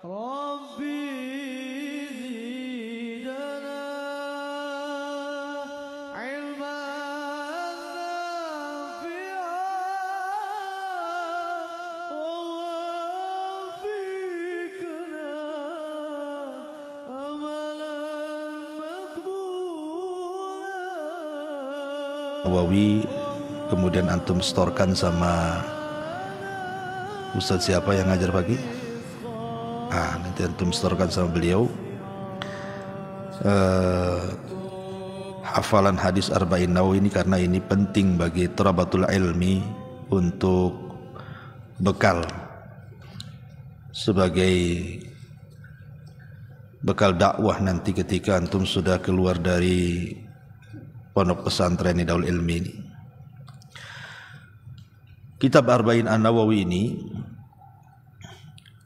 ربي زدنا علما نافعا ووفقنا عملا مقبولا. Nawawi kemudian antum setorkan sama Ustadz siapa yang ngajar pagi? Nanti antum setorkan sama beliau hafalan hadis Arba'in Nawawi ini, karena ini penting bagi thalabatul ilmi untuk bekal sebagai bekal dakwah nanti ketika antum sudah keluar dari pondok pesantren Darul Ilmi ini. Kitab Arba'in An-Nawawi ini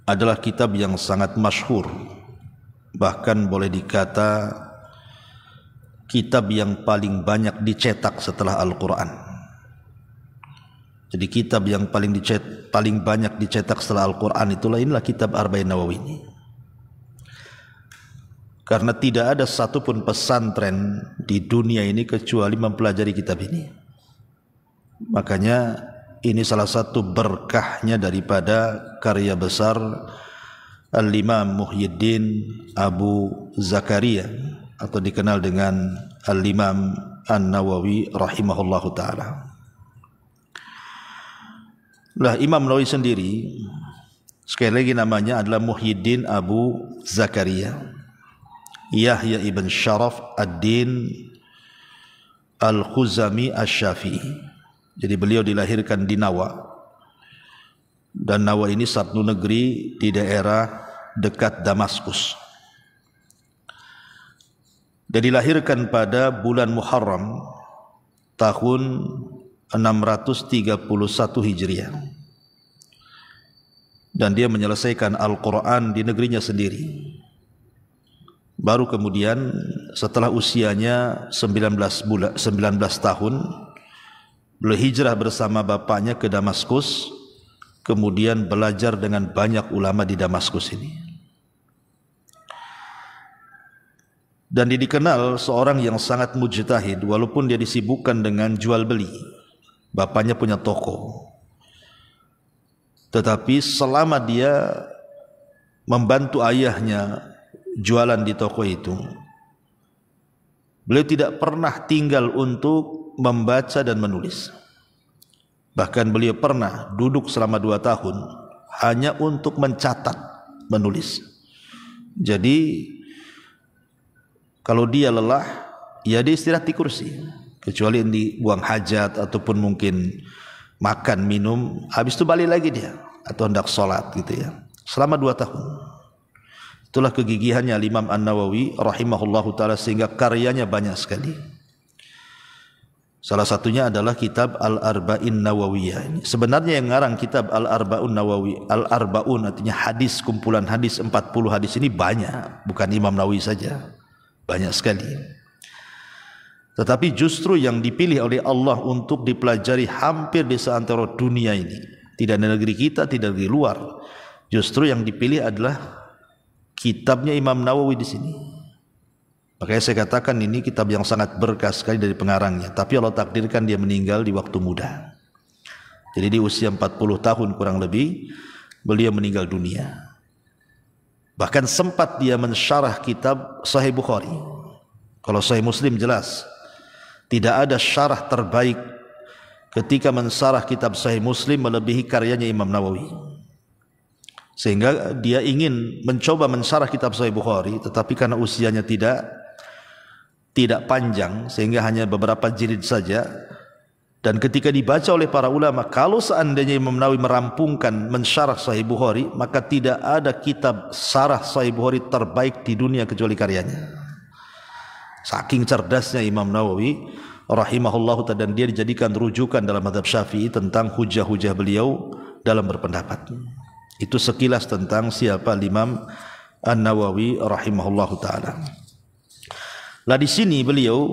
adalah kitab yang sangat masyhur, bahkan boleh dikata kitab yang paling banyak dicetak setelah Al-Quran. Jadi kitab yang paling banyak dicetak setelah Al-Quran inilah kitab Arba'in Nawawi ini. Karena tidak ada satupun pesantren di dunia ini kecuali mempelajari kitab ini. Makanya ini salah satu berkahnya daripada karya besar Al-Imam Muhyiddin Abu Zakaria, atau dikenal dengan Al-Imam An-Nawawi rahimahullahu ta'ala. Lah Imam Nawawi sendiri sekali lagi namanya adalah Muhyiddin Abu Zakaria Yahya ibn Sharaf ad-Din Al-Khuzami Asy-Syafi'i. Jadi beliau dilahirkan di Nawa, dan Nawa ini satu negeri di daerah dekat Damaskus. Dia dilahirkan pada bulan Muharram tahun 631 Hijriah, dan dia menyelesaikan Al-Quran di negerinya sendiri. Baru kemudian setelah usianya 19 tahun, beliau hijrah bersama bapaknya ke Damaskus, kemudian belajar dengan banyak ulama di Damaskus ini. Dan dia dikenal seorang yang sangat mujtahid, walaupun dia disibukkan dengan jual beli. Bapaknya punya toko, tetapi selama dia membantu ayahnya jualan di toko itu, beliau tidak pernah tinggal untuk membaca dan menulis. Bahkan beliau pernah duduk selama 2 tahun hanya untuk mencatat, menulis. Jadi kalau dia lelah, ya dia istirahat di kursi, kecuali dibuang hajat ataupun mungkin makan minum, habis itu balik lagi dia, atau hendak sholat gitu ya, selama 2 tahun. Itulah kegigihannya Imam An-Nawawi rahimahullahu ta'ala, sehingga karyanya banyak sekali. Salah satunya adalah kitab Al-Arba'in Nawawiyah ini. Sebenarnya yang ngarang kitab Al-Arba'un Nawawi, Al-Arba'un artinya hadis, kumpulan hadis, 40 hadis ini banyak, bukan Imam Nawawi saja, banyak sekali. Tetapi justru yang dipilih oleh Allah untuk dipelajari hampir di seantero dunia ini, tidak di negeri kita, tidak di luar, justru yang dipilih adalah kitabnya Imam Nawawi di sini. Makanya saya katakan ini kitab yang sangat berkah sekali dari pengarangnya. Tapi Allah takdirkan dia meninggal di waktu muda. Jadi di usia 40 tahun kurang lebih beliau meninggal dunia. Bahkan sempat dia mensyarah kitab Sahih Bukhari. Kalau Sahih Muslim jelas tidak ada syarah terbaik ketika mensyarah kitab Sahih Muslim melebihi karyanya Imam Nawawi. Sehingga dia ingin mencoba mensyarah kitab Sahih Bukhari, tetapi karena usianya tidak panjang, sehingga hanya beberapa jilid saja. Dan ketika dibaca oleh para ulama, kalau seandainya Imam Nawawi merampungkan mensyarah Sahih Bukhari, maka tidak ada kitab syarah Sahih Bukhari terbaik di dunia kecuali karyanya. Saking cerdasnya Imam Nawawi rahimahullahu ta'ala, dan dia dijadikan rujukan dalam mazhab Syafi'i tentang hujah-hujah beliau dalam berpendapat. Itu sekilas tentang siapa Imam An-Nawawi rahimahullahu ta'ala. Lah di sini beliau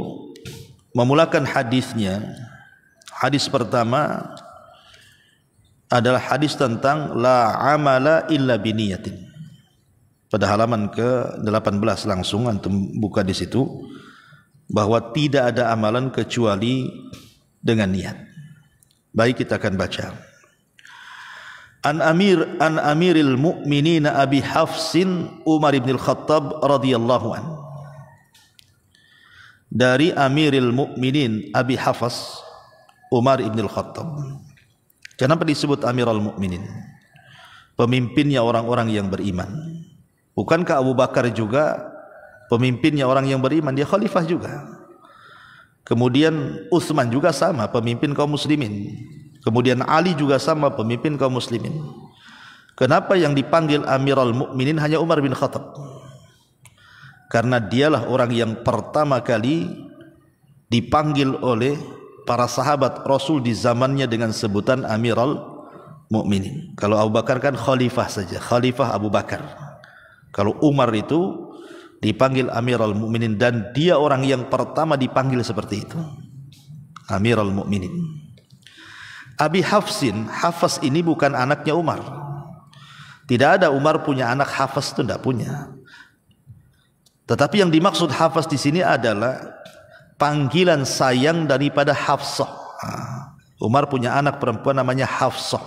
memulakan hadisnya. Hadis pertama adalah hadis tentang la amala illa biniyatin. pada halaman ke-18 langsung antum buka di situ, bahwa tidak ada amalan kecuali dengan niat. Baik, kita akan baca. An Amiril Mu'minin Abi Hafsin Umar ibn al-Khattab radhiyallahu an. Dari Amiril Mu'minin Abi Hafs Umar ibn al-Khattab. Kenapa disebut Amirul Mu'minin? Pemimpinnya orang-orang yang beriman. Bukankah Abu Bakar juga pemimpinnya orang yang beriman? Dia khalifah juga. Kemudian Utsman juga sama, pemimpin kaum muslimin. Kemudian Ali juga sama, pemimpin kaum muslimin. Kenapa yang dipanggil Amirul Mukminin hanya Umar bin Khattab? Karena dialah orang yang pertama kali dipanggil oleh para sahabat Rasul di zamannya dengan sebutan Amirul Mukminin. Kalau Abu Bakar kan khalifah saja, Khalifah Abu Bakar. Kalau Umar itu dipanggil Amirul Mukminin, dan dia orang yang pertama dipanggil seperti itu, Amirul Mukminin. Abi Hafsin, Hafs ini bukan anaknya Umar. Tidak ada Umar punya anak Hafs, itu tidak punya. Tetapi yang dimaksud Hafs di sini adalah panggilan sayang daripada Hafsah. Umar punya anak perempuan namanya Hafsah.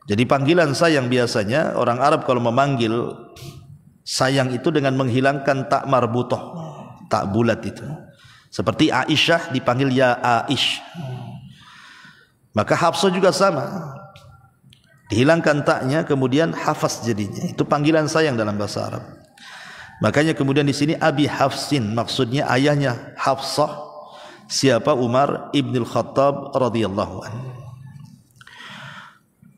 Jadi panggilan sayang biasanya orang Arab kalau memanggil sayang itu dengan menghilangkan tak marbutoh, tak bulat itu. Seperti Aisyah dipanggil ya Aish. Maka Hafsah juga sama. Dihilangkan taknya kemudian Hafs jadinya. Itu panggilan sayang dalam bahasa Arab. Makanya kemudian di sini Abi Hafsin, maksudnya ayahnya Hafsah. Siapa? Umar ibn al-Khattab radhiyallahu anhu.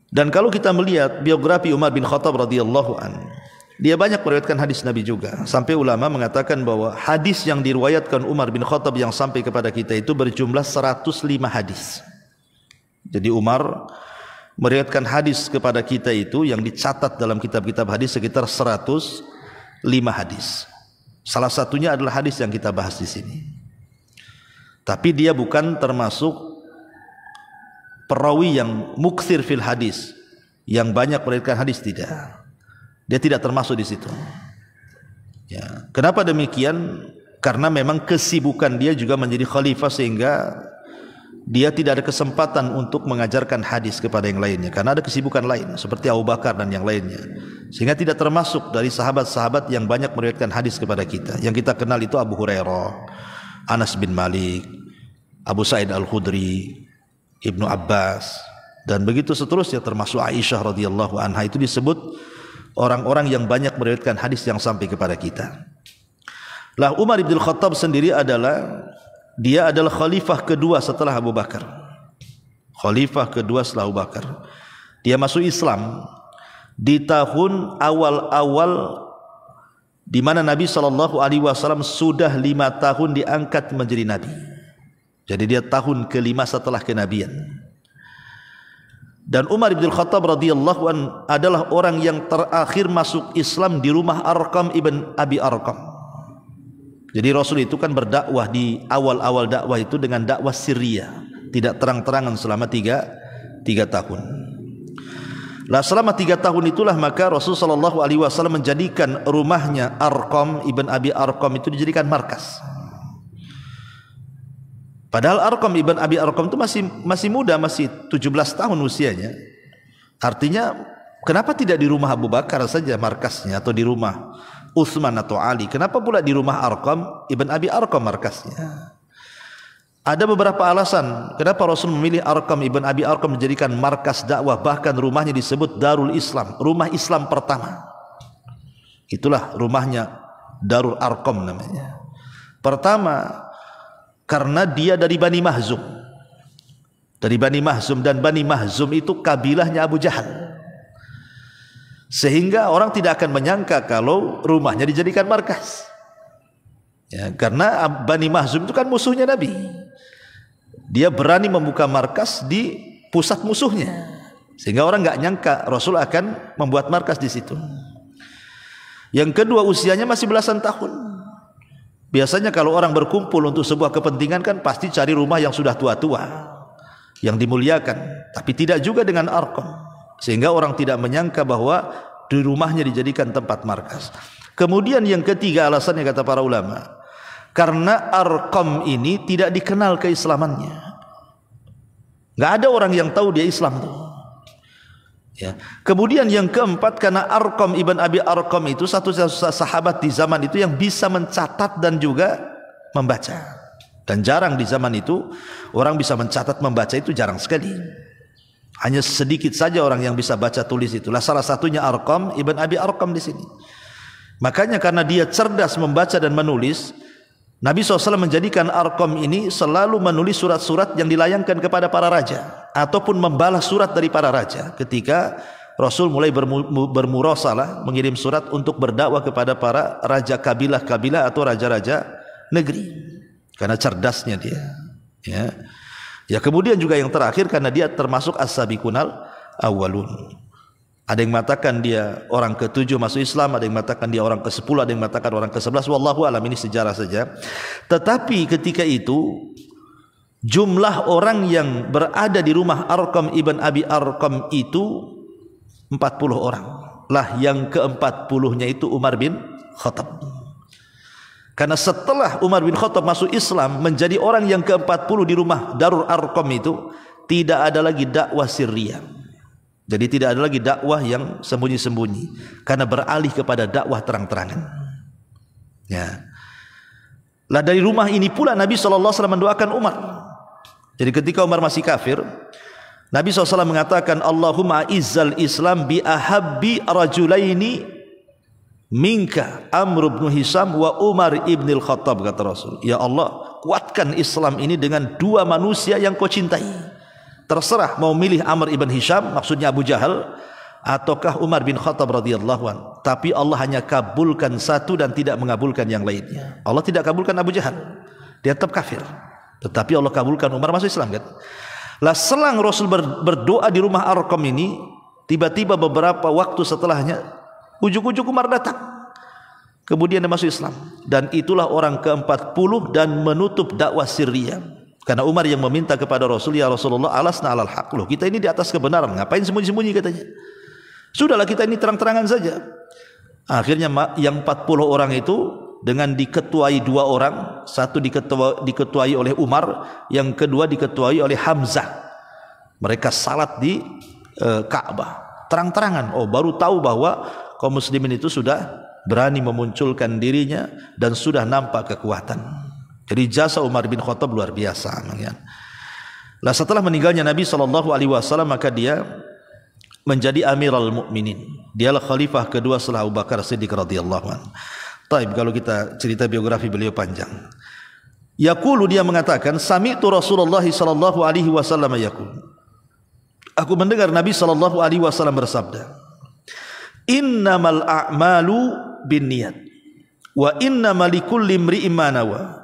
Dan kalau kita melihat biografi Umar bin Khattab radhiyallahu an, dia banyak meriwayatkan hadis Nabi juga. Sampai ulama mengatakan bahwa hadis yang diriwayatkan Umar bin Khattab yang sampai kepada kita itu berjumlah 105 hadis. Jadi Umar meriwayatkan hadis kepada kita itu yang dicatat dalam kitab-kitab hadis sekitar 105 hadis. Salah satunya adalah hadis yang kita bahas di sini. Tapi dia bukan termasuk perawi yang muktsir fil hadis, yang banyak meriwayatkan hadis, tidak. Dia tidak termasuk di situ. Ya. Kenapa demikian? Karena memang kesibukan dia juga menjadi khalifah, sehingga dia tidak ada kesempatan untuk mengajarkan hadis kepada yang lainnya, karena ada kesibukan lain seperti Abu Bakar dan yang lainnya. Sehingga tidak termasuk dari sahabat-sahabat yang banyak meriwayatkan hadis kepada kita. Yang kita kenal itu Abu Hurairah, Anas bin Malik, Abu Sa'id Al-Khudri, Ibnu Abbas, dan begitu seterusnya, termasuk Aisyah radhiyallahu anha. Itu disebut orang-orang yang banyak meriwayatkan hadis yang sampai kepada kita. Lah Umar bin Khattab sendiri dia adalah khalifah kedua setelah Abu Bakar. Khalifah kedua setelah Abu Bakar. Dia masuk Islam di tahun awal-awal di mana Nabi SAW sudah 5 tahun diangkat menjadi Nabi. Jadi dia tahun ke-5 setelah kenabian. Dan Umar bin Khattab radhiyallahu an adalah orang yang terakhir masuk Islam di rumah Arqam ibn Abi Arqam. Jadi Rasul itu kan berdakwah di awal-awal dakwah itu dengan dakwah sirriyah, tidak terang-terangan selama 3 tahun. Lah selama 3 tahun itulah maka Rasul SAW menjadikan rumahnya Arqam ibn Abi Arqam itu dijadikan markas. Padahal Arqam ibn Abi Arqam itu masih muda, masih 17 tahun usianya. Artinya kenapa tidak di rumah Abu Bakar saja markasnya, atau di rumah Utsman atau Ali? Kenapa pula di rumah Arqam ibn Abi Arqam markasnya? Ada beberapa alasan kenapa Rasul memilih Arqam ibn Abi Arqam menjadikan markas dakwah, bahkan rumahnya disebut Darul Islam, rumah Islam pertama. Itulah rumahnya, Darul Arqam namanya. Pertama, karena dia dari Bani Mahzum. Dari Bani Mahzum, dan Bani Mahzum itu kabilahnya Abu Jahal. Sehingga orang tidak akan menyangka kalau rumahnya dijadikan markas. Ya, karena Bani Mahzum itu kan musuhnya Nabi. Dia berani membuka markas di pusat musuhnya. Sehingga orang nggak nyangka Rasul akan membuat markas di situ. Yang kedua, usianya masih belasan tahun. Biasanya kalau orang berkumpul untuk sebuah kepentingan kan pasti cari rumah yang sudah tua-tua, yang dimuliakan. Tapi tidak juga dengan Arqam. Sehingga orang tidak menyangka bahwa di rumahnya dijadikan tempat markas. Kemudian yang ketiga alasannya kata para ulama, karena Arqam ini tidak dikenal keislamannya. Enggak ada orang yang tahu dia Islam tuh. Ya. Kemudian yang keempat, karena Arqam ibn Abi Arqam itu satu sahabat di zaman itu yang bisa mencatat dan juga membaca. Dan jarang di zaman itu orang bisa mencatat membaca, itu jarang sekali. Hanya sedikit saja orang yang bisa baca tulis itulah. Salah satunya Arqam ibn Abi Arqam di sini. Makanya karena dia cerdas membaca dan menulis, Nabi SAW menjadikan Arqam ini selalu menulis surat-surat yang dilayangkan kepada para raja, ataupun membalas surat dari para raja. Ketika Rasul mulai bermurasalah, mengirim surat untuk berdakwah kepada para raja kabilah-kabilah atau raja-raja negeri, karena cerdasnya dia. Ya, kemudian juga yang terakhir karena dia termasuk as-sabiqunal awwalun. Ada yang mengatakan dia orang ke-7 masuk Islam, ada yang mengatakan dia orang ke-10, ada yang mengatakan orang ke-11. Wallahu alam, ini sejarah saja. Tetapi ketika itu jumlah orang yang berada di rumah Arqam ibn Abi Arqam itu 40 orang. Lah yang ke-40-nya itu Umar bin Khattab. Karena setelah Umar bin Khattab masuk Islam menjadi orang yang ke-40 di rumah Darul Arqam itu, tidak ada lagi dakwah sirriyah. Jadi tidak ada lagi dakwah yang sembunyi-sembunyi, karena beralih kepada dakwah terang-terangan. Ya. Lah dari rumah ini pula Nabi SAW mendoakan Umar. Jadi ketika Umar masih kafir, Nabi SAW mengatakan, Allahumma izzal Islam bi ahabbi rajulaini minka, Amr bin Hisham wa Umar ibn al-Khattab, kata Rasul. Ya Allah, kuatkan Islam ini dengan dua manusia yang kau cintai. Terserah mau milih Amr ibn Hisham, maksudnya Abu Jahal, ataukah Umar bin Khattab radhiyallahu an. Tapi Allah hanya kabulkan satu dan tidak mengabulkan yang lainnya. Allah tidak kabulkan Abu Jahal, dia tetap kafir. Tetapi Allah kabulkan Umar masuk Islam, kan? Lah selang Rasul berdoa di rumah Arqam ini, tiba-tiba beberapa waktu setelahnya ujuk-ujuk Umar datang. Kemudian dia masuk Islam, dan itulah orang ke-40 dan menutup dakwah sirriyah. Karena Umar yang meminta kepada Rasul, ya Rasulullah, alasna alal haq, loh kita ini di atas kebenaran, ngapain sembunyi-sembunyi, katanya. Sudahlah kita ini terang-terangan saja. Akhirnya yang 40 orang itu dengan diketuai dua orang, satu diketuai oleh Umar, yang kedua diketuai oleh Hamzah. Mereka salat di Ka'bah terang-terangan. Oh, baru tahu bahwa kaum muslimin itu sudah berani memunculkan dirinya dan sudah nampak kekuatan. Jadi jasa Umar bin Khattab luar biasa. Lah setelah meninggalnya Nabi SAW, maka dia menjadi Amirul Mukminin. Dialah khalifah kedua setelah Abu Bakar Siddiq radhiyallahu anhu. Taib, kalau kita cerita biografi beliau panjang. Yaqulu, dia mengatakan, sami'tu Rasulullah sallallahu alaihi wasallam yaqul. Aku mendengar Nabi sallallahu alaihi wasallam bersabda, innamal a'malu binniyat wa innamal likulli imri'in ma nawa.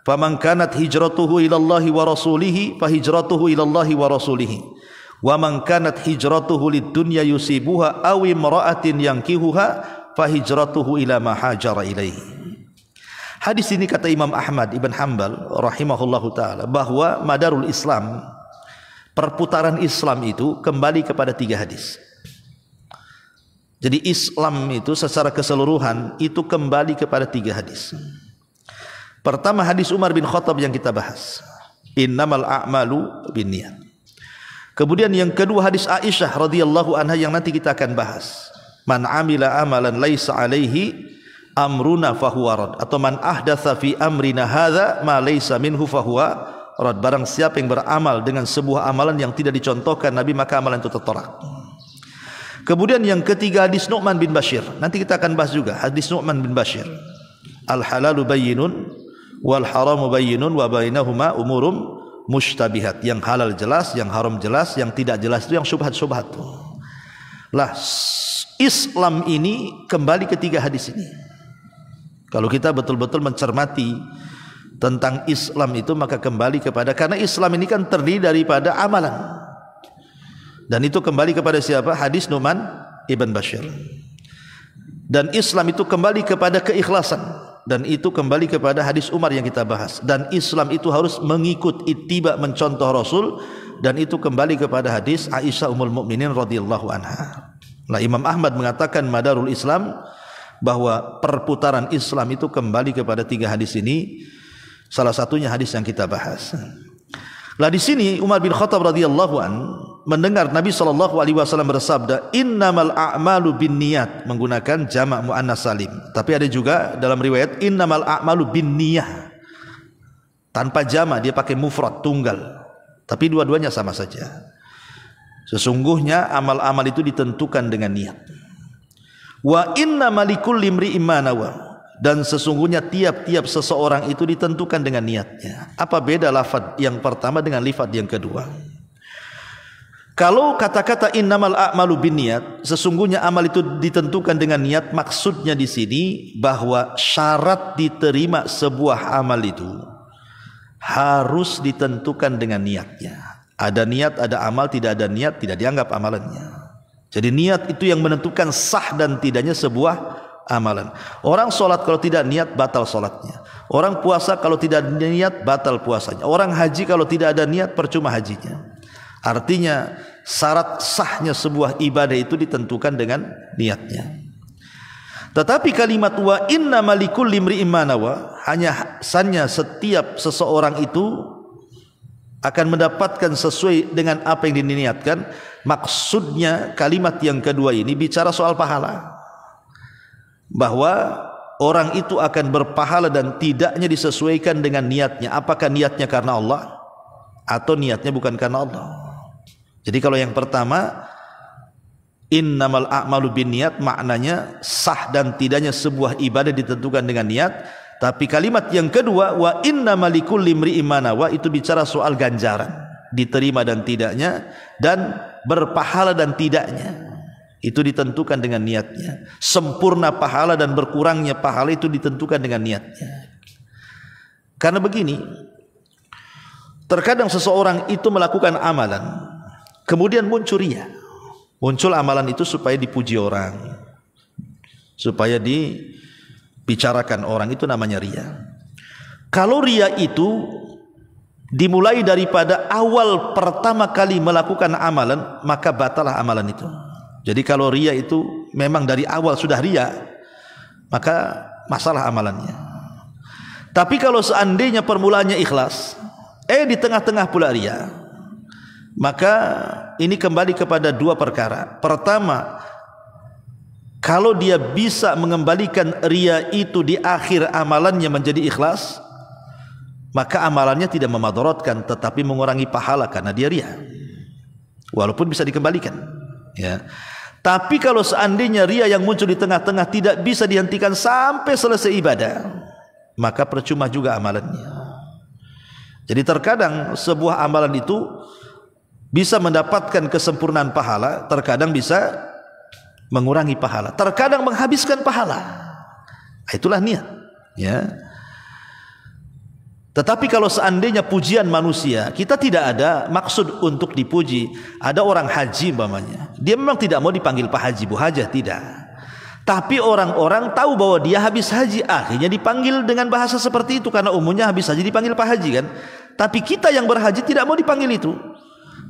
Faman kanat hijratuhu ilallahi wa rasulihi fahijratuhu ilallahi wa rasulihi wa man kanat hijratuhu lid-dunya yusibuha aw imra'atin yankihuha fahijratuhu ila ma hajara ilaihi. Hadis ini kata Imam Ahmad ibn Hanbal rahimahullahu taala bahwa madarul Islam, perputaran Islam itu kembali kepada 3 hadis. Jadi Islam itu secara keseluruhan itu kembali kepada 3 hadis. Pertama hadis Umar bin Khattab yang kita bahas, innamal a'malu binniyat. Kemudian yang kedua hadis Aisyah radhiyallahu anha yang nanti kita akan bahas, man amila amalan laisa alaihi amruna fahuwa rad, atau man ahdatsa fi amrina hadza ma laisa minhu fahuwa rad. Barang siapa yang beramal dengan sebuah amalan yang tidak dicontohkan Nabi, maka amalan itu tertolak. Kemudian yang ketiga hadis Nu'man bin Bashir, nanti kita akan bahas juga hadis Nu'man bin Bashir, al halalu bayyinun wal haramu bayyinun wa bainahuma umurum mushtabihat. Yang halal jelas, yang haram jelas, yang tidak jelas itu yang syubhat-syubhat. Lah Islam ini kembali ke 3 hadis ini. Kalau kita betul-betul mencermati tentang Islam itu, maka kembali kepada, karena Islam ini kan terdiri daripada amalan, dan itu kembali kepada siapa? Hadis Nu'man ibn Bashir. Dan Islam itu kembali kepada keikhlasan, dan itu kembali kepada hadis Umar yang kita bahas. Dan Islam itu harus mengikut ittiba, mencontoh Rasul, dan itu kembali kepada hadis Aisyah ummul mukminin radhiyallahu anha. Nah, Imam Ahmad mengatakan Madarul Islam, bahwa perputaran Islam itu kembali kepada 3 hadis ini. Salah satunya hadis yang kita bahas. Lah di sini Umar bin Khattab radhiyallahu an mendengar Nabi sallallahu alaihi wasallam bersabda, "Innamal a'malu binniyat," menggunakan jamak muannas salim. Tapi ada juga dalam riwayat innamal a'malu binniyah. Tanpa jamak, dia pakai mufrad tunggal. Tapi dua-duanya sama saja. Sesungguhnya amal-amal itu ditentukan dengan niat. Wa inna malikul limri imanawa, dan sesungguhnya tiap-tiap seseorang itu ditentukan dengan niatnya. Apa beda lafaz yang pertama dengan lafaz yang kedua? Kalau kata-kata innamal a'malu binniyat, sesungguhnya amal itu ditentukan dengan niat, maksudnya di sini bahwa syarat diterima sebuah amal itu harus ditentukan dengan niatnya. Ada niat, ada amal, tidak ada niat, tidak dianggap amalannya. Jadi niat itu yang menentukan sah dan tidaknya sebuah amalan. Orang sholat kalau tidak niat, batal sholatnya. Orang puasa kalau tidak niat, batal puasanya. Orang haji kalau tidak ada niat, percuma hajinya. Artinya syarat sahnya sebuah ibadah itu ditentukan dengan niatnya. Tetapi kalimat wa inna malikul limri imanawa, hanya setiap seseorang itu akan mendapatkan sesuai dengan apa yang diniatkan. Maksudnya kalimat yang kedua ini bicara soal pahala, bahwa orang itu akan berpahala dan tidaknya disesuaikan dengan niatnya. Apakah niatnya karena Allah atau niatnya bukan karena Allah. Jadi kalau yang pertama innamal a'malu binniyat, maknanya sah dan tidaknya sebuah ibadah ditentukan dengan niat. Tapi kalimat yang kedua wa inna malikul limri imanawa, itu bicara soal ganjaran, diterima dan tidaknya, dan berpahala dan tidaknya, itu ditentukan dengan niatnya. Sempurna pahala dan berkurangnya pahala itu ditentukan dengan niatnya. Karena begini, terkadang seseorang itu melakukan amalan, kemudian muncul riya. Muncul amalan itu supaya dipuji orang, supaya dibicarakan orang, itu namanya riya. Kalau riya itu dimulai daripada awal pertama kali melakukan amalan, maka batalah amalan itu. Jadi kalau riya itu memang dari awal sudah riya, maka masalah amalannya. Tapi kalau seandainya permulaannya ikhlas, di tengah-tengah pula riya, maka ini kembali kepada 2 perkara. Pertama, kalau dia bisa mengembalikan riya itu di akhir amalannya menjadi ikhlas, maka amalannya tidak memadaratkan, tetapi mengurangi pahala karena dia riya, walaupun bisa dikembalikan, ya. Tapi kalau seandainya riya yang muncul di tengah-tengah tidak bisa dihentikan sampai selesai ibadah, maka percuma juga amalannya. Jadi terkadang sebuah amalan itu bisa mendapatkan kesempurnaan pahala, terkadang bisa mengurangi pahala, terkadang menghabiskan pahala. Itulah niat, ya. Tetapi kalau seandainya pujian manusia, kita tidak ada maksud untuk dipuji. Ada orang haji umpamanya, dia memang tidak mau dipanggil Pak Haji, Bu Hajah, tidak. Tapi orang-orang tahu bahwa dia habis haji, akhirnya dipanggil dengan bahasa seperti itu, karena umumnya habis haji dipanggil Pak Haji kan. Tapi kita yang berhaji tidak mau dipanggil itu,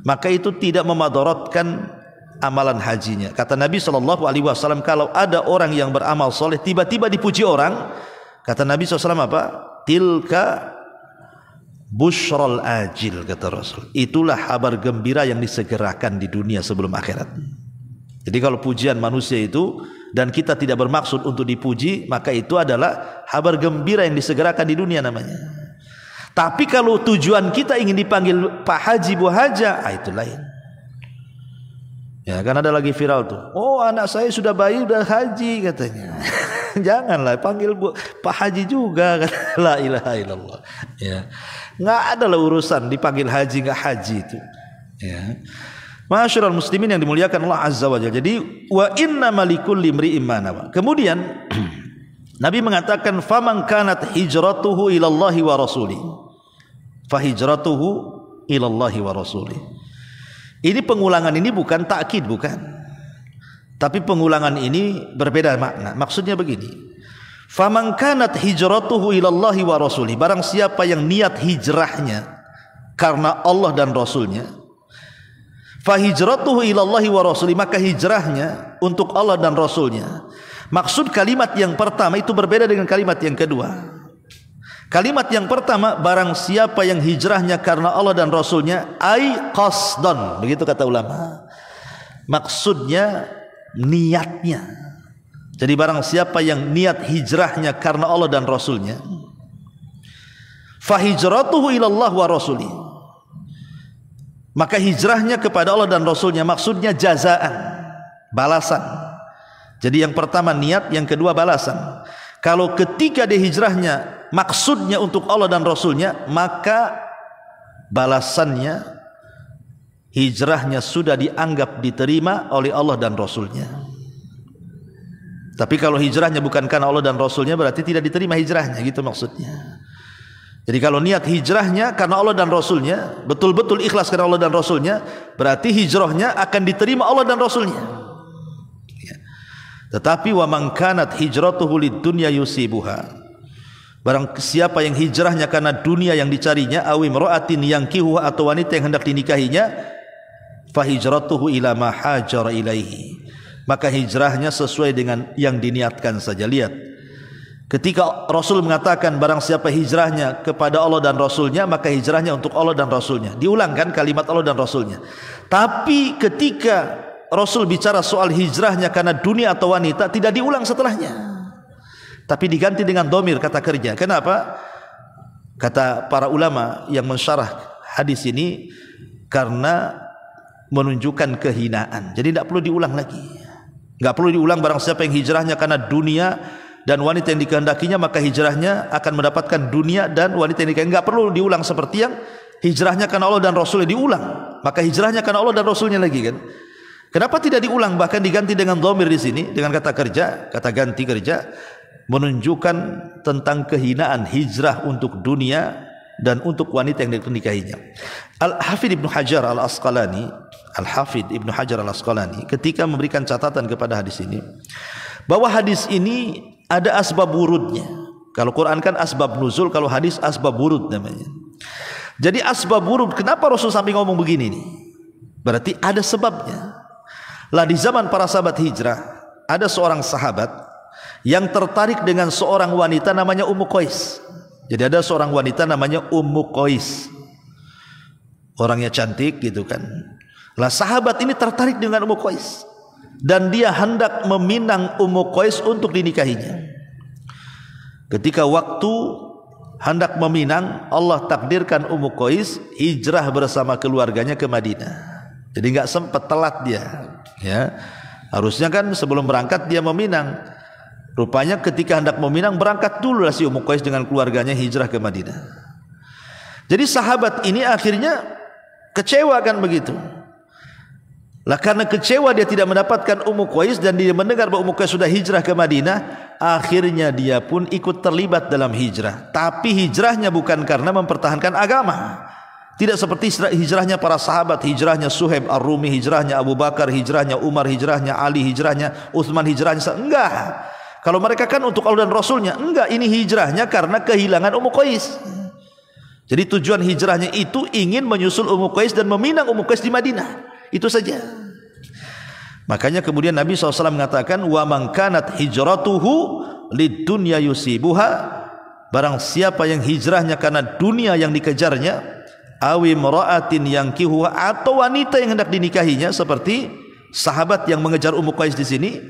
maka itu tidak memadaratkan amalan hajinya. Kata Nabi SAW, kalau ada orang yang beramal soleh tiba-tiba dipuji orang, kata Nabi SAW apa? Tilka busyral ajil, kata Rasul. Itulah kabar gembira yang disegerakan di dunia sebelum akhirat. Jadi kalau pujian manusia itu dan kita tidak bermaksud untuk dipuji, maka itu adalah kabar gembira yang disegerakan di dunia namanya. Tapi kalau tujuan kita ingin dipanggil Pak Haji, Bu Haja, itu lain. Ya, kan ada lagi viral tuh. Oh, anak saya sudah bayi, sudah haji katanya. Janganlah panggil Pak Haji juga, kata la ilaha illallah. Ya. Nggak ada lah urusan dipanggil haji nggak haji itu. Ya. Masyarul muslimin yang dimuliakan Allah Azza wa Jalla. Jadi wa inna malikul limri imanawa. Kemudian Nabi mengatakan faman kanat hijratuhu ilallahi wa rasulih, fa hijratuhu ilallahi wa rasulih. Ini pengulangan ini bukan takkid, bukan. Tapi pengulangan ini berbeda makna. Maksudnya begini. Faman kanat hijratuhu ilallahi wa rasulih, barang siapa yang niat hijrahnya karena Allah dan Rasulnya, fa hijratuhu ilallahi wa rasulih, maka hijrahnya untuk Allah dan Rasulnya. Maksud kalimat yang pertama itu berbeda dengan kalimat yang kedua. Kalimat yang pertama, barang siapa yang hijrahnya karena Allah dan Rasulnya, ai qasdan, begitu kata ulama. Maksudnya niatnya. Jadi barang siapa yang niat hijrahnya karena Allah dan Rasulnya, fa hijratuhu ilallah wa rasulih, maka hijrahnya kepada Allah dan Rasulnya, maksudnya jazaan, balasan. Jadi yang pertama niat, yang kedua balasan. Kalau ketika dia hijrahnya maksudnya untuk Allah dan Rasulnya, maka balasannya, hijrahnya sudah dianggap diterima oleh Allah dan Rasulnya. Tapi kalau hijrahnya bukan karena Allah dan Rasulnya, berarti tidak diterima hijrahnya, gitu maksudnya. Jadi kalau niat hijrahnya karena Allah dan Rasulnya, betul-betul ikhlas karena Allah dan Rasulnya, berarti hijrahnya akan diterima Allah dan Rasulnya. Tetapi wa man kanat hijratuhu lid-dunya yusibuha, barang siapa yang hijrahnya karena dunia yang dicarinya, awi imra'atin yankihu, atau wanita yang hendak dinikahinya, fa hijratuhu ila ma hajara ilaihi, maka hijrahnya sesuai dengan yang diniatkan saja. Lihat, ketika Rasul mengatakan barang siapa hijrahnya kepada Allah dan Rasulnya, maka hijrahnya untuk Allah dan Rasulnya. Diulangkan kalimat Allah dan Rasulnya. Tapi ketika Rasul bicara soal hijrahnya karena dunia atau wanita, tidak diulang setelahnya, tapi diganti dengan domir, kata kerja. Kenapa? Kata para ulama yang mensyarah hadis ini, karena menunjukkan kehinaan. Jadi tidak perlu diulang lagi. Tidak perlu diulang, barang siapa yang hijrahnya karena dunia dan wanita yang dikehendakinya, maka hijrahnya akan mendapatkan dunia dan wanita yang dikehendakinya. Tidak perlu diulang seperti yang hijrahnya karena Allah dan Rasulnya diulang, maka hijrahnya karena Allah dan Rasulnya lagi, kan? Kenapa tidak diulang, bahkan diganti dengan dhamir di sini dengan kata kerja, kata ganti kerja, menunjukkan tentang kehinaan hijrah untuk dunia dan untuk wanita yang dinikahinya. Al-Hafidh Ibnu Hajar Al-Asqalani, Al-Hafidh Ibnu Hajar Al-Asqalani ketika memberikan catatan kepada hadis ini, bahwa hadis ini ada asbab wurudnya. Kalau Quran kan asbab nuzul, kalau hadis asbab wurud namanya. Jadi asbab wurud, kenapa Rasul sampai ngomong begini nih? Berarti ada sebabnya. Lah di zaman para sahabat hijrah, ada seorang sahabat yang tertarik dengan seorang wanita namanya Ummu Qais. Jadi ada seorang wanita namanya Ummu Qais, orangnya cantik gitu kan. Lah sahabat ini tertarik dengan Ummu Qais, dan dia hendak meminang Ummu Qais untuk dinikahinya. Ketika waktu hendak meminang, Allah takdirkan Ummu Qais hijrah bersama keluarganya ke Madinah. Jadi nggak sempat, telat dia, ya. Harusnya kan sebelum berangkat dia meminang. Rupanya ketika hendak meminang, berangkat dulu lah si Ummu Qais dengan keluarganya hijrah ke Madinah. Jadi sahabat ini akhirnya kecewa kan begitu. Lah karena kecewa dia tidak mendapatkan Ummu Qais, dan dia mendengar bahwa Ummu Qais sudah hijrah ke Madinah, akhirnya dia pun ikut terlibat dalam hijrah. Tapi hijrahnya bukan karena mempertahankan agama. Tidak seperti hijrahnya para sahabat, hijrahnya Suhaib Ar-Rumi, hijrahnya Abu Bakar, hijrahnya Umar, hijrahnya Ali, hijrahnya Utsman, hijrahnya enggak. Kalau mereka kan untuk Allah dan Rasulnya, enggak, ini hijrahnya karena kehilangan Ummu Qais. Jadi tujuan hijrahnya itu ingin menyusul Ummu Qais dan meminang Ummu Qais di Madinah. Itu saja. Makanya kemudian Nabi SAW mengatakan, wa man kanat hijratuhu lid-dunya yusibuha, barang siapa yang hijrahnya karena dunia yang dikejarnya, awi imra'atin yankihu, atau wanita yang hendak dinikahinya, seperti sahabat yang mengejar Ummu Qais di sini,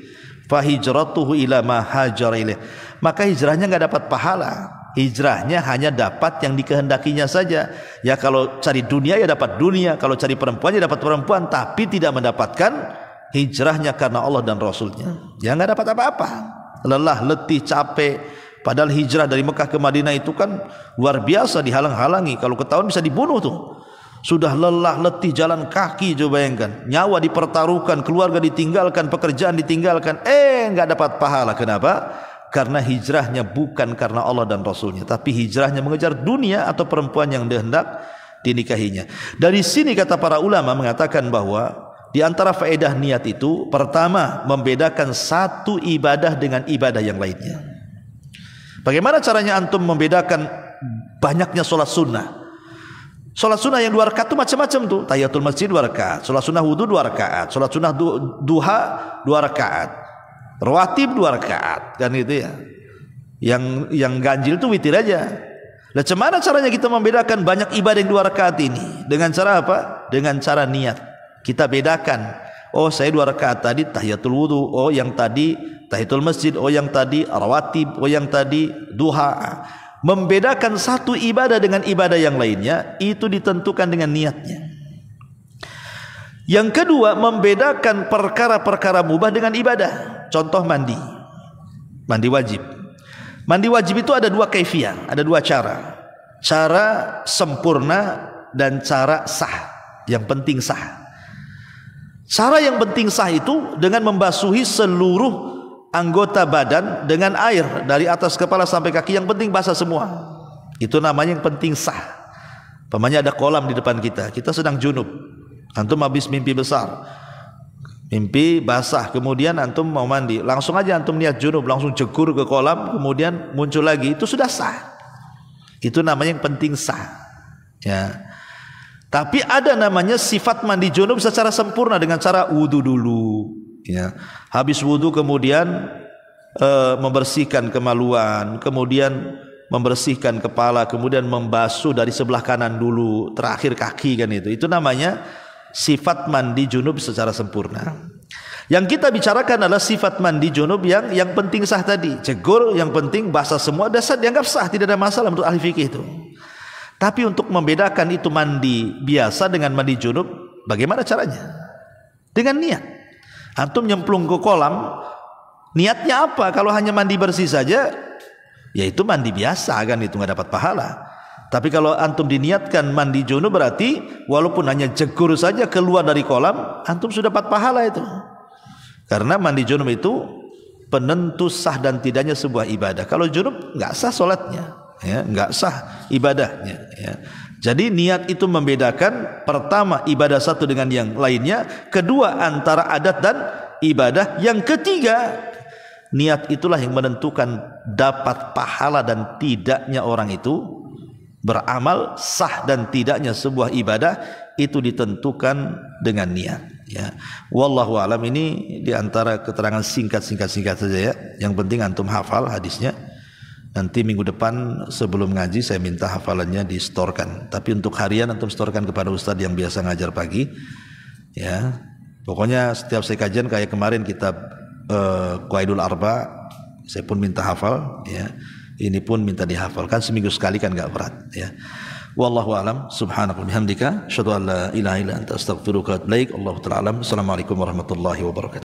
fa hijratuhu ila ma hajara ilaih, maka hijrahnya enggak dapat pahala. Hijrahnya hanya dapat yang dikehendakinya saja. Ya kalau cari dunia ya dapat dunia, kalau cari perempuan ya dapat perempuan, tapi tidak mendapatkan hijrahnya karena Allah dan Rasulnya. Ya enggak dapat apa-apa. Lelah, letih, capek. Padahal hijrah dari Mekah ke Madinah itu kan luar biasa, dihalang-halangi. Kalau ketahuan bisa dibunuh tuh. Sudah lelah, letih, jalan kaki, coba bayangkan. Nyawa dipertaruhkan, keluarga ditinggalkan, pekerjaan ditinggalkan. Enggak dapat pahala. Kenapa? Karena hijrahnya bukan karena Allah dan Rasulnya, tapi hijrahnya mengejar dunia atau perempuan yang hendak dinikahinya. Dari sini kata para ulama mengatakan bahwa di antara faedah niat itu, pertama, membedakan satu ibadah dengan ibadah yang lainnya. Bagaimana caranya antum membedakan banyaknya sholat sunnah? Sholat sunnah yang 2 rakaat itu macam-macam tuh. Tahiyatul masjid 2 rakaat, sholat sunnah wudu 2 rakaat, sholat sunnah duha 2 rakaat, rawatib 2 rakaat, kan gitu ya. Yang ganjil itu witir aja. Nah, bagaimana caranya kita membedakan banyak ibadah yang 2 rakaat ini? Dengan cara apa? Dengan cara niat. Kita bedakan. Oh, saya 2 rakaat tadi tahiyatul wudu, oh yang tadi tahiyatul masjid, oh yang tadi rawatib, oh yang tadi duha. Membedakan satu ibadah dengan ibadah yang lainnya itu ditentukan dengan niatnya. Yang kedua, membedakan perkara-perkara mubah dengan ibadah. Contoh mandi wajib. Mandi wajib itu ada 2 kaifiyah, ada 2 cara. Cara sempurna dan cara sah. Yang penting sah. Cara yang penting sah itu dengan membasuhi seluruh anggota badan dengan air dari atas kepala sampai kaki, yang penting basah semua. Itu namanya yang penting sah. Pamannya ada kolam di depan kita, kita sedang junub, antum habis mimpi besar, mimpi basah, kemudian antum mau mandi, langsung aja antum niat junub, langsung jegur ke kolam, kemudian muncul lagi, itu sudah sah. Itu namanya yang penting sah, ya. Tapi ada namanya sifat mandi junub secara sempurna dengan cara wudu dulu, ya. Habis wudu kemudian membersihkan kemaluan, kemudian membersihkan kepala, kemudian membasuh dari sebelah kanan dulu, terakhir kaki, kan itu. Itu namanya sifat mandi junub secara sempurna. Yang kita bicarakan adalah sifat mandi junub yang penting sah tadi. Jegur yang penting basah semua, dasar dianggap sah, tidak ada masalah menurut ahli fikih itu. Tapi untuk membedakan itu mandi biasa dengan mandi junub, bagaimana caranya? Dengan niat. Antum nyemplung ke kolam, niatnya apa? Kalau hanya mandi bersih saja, ya itu mandi biasa, kan itu nggak dapat pahala. Tapi kalau antum diniatkan mandi junub, berarti walaupun hanya jegur saja keluar dari kolam, antum sudah dapat pahala itu. Karena mandi junub itu penentu sah dan tidaknya sebuah ibadah. Kalau junub nggak sah sholatnya, ya, nggak sah ibadahnya, ya. Jadi niat itu membedakan, pertama ibadah satu dengan yang lainnya, kedua antara adat dan ibadah, yang ketiga niat itulah yang menentukan dapat pahala dan tidaknya orang itu beramal, sah dan tidaknya sebuah ibadah itu ditentukan dengan niat, ya. Wallahu alam, ini diantara keterangan singkat saja, ya. Yang penting antum hafal hadisnya. Nanti minggu depan sebelum ngaji saya minta hafalannya distorkan. Tapi untuk harian antum storkan kepada ustadz yang biasa ngajar pagi, ya. Pokoknya setiap saya kajian kayak kemarin kitab Qaidul Arba, saya pun minta hafal, ya. Ini pun minta dihafalkan seminggu sekali, kan enggak berat, ya. Wallahu alam, subhanaka bihamdika, asyhadu an la ilaha illa anta astaghfiruka wa atubu ilaik. Allahu ta'ala alam. Assalamualaikum warahmatullahi wabarakatuh.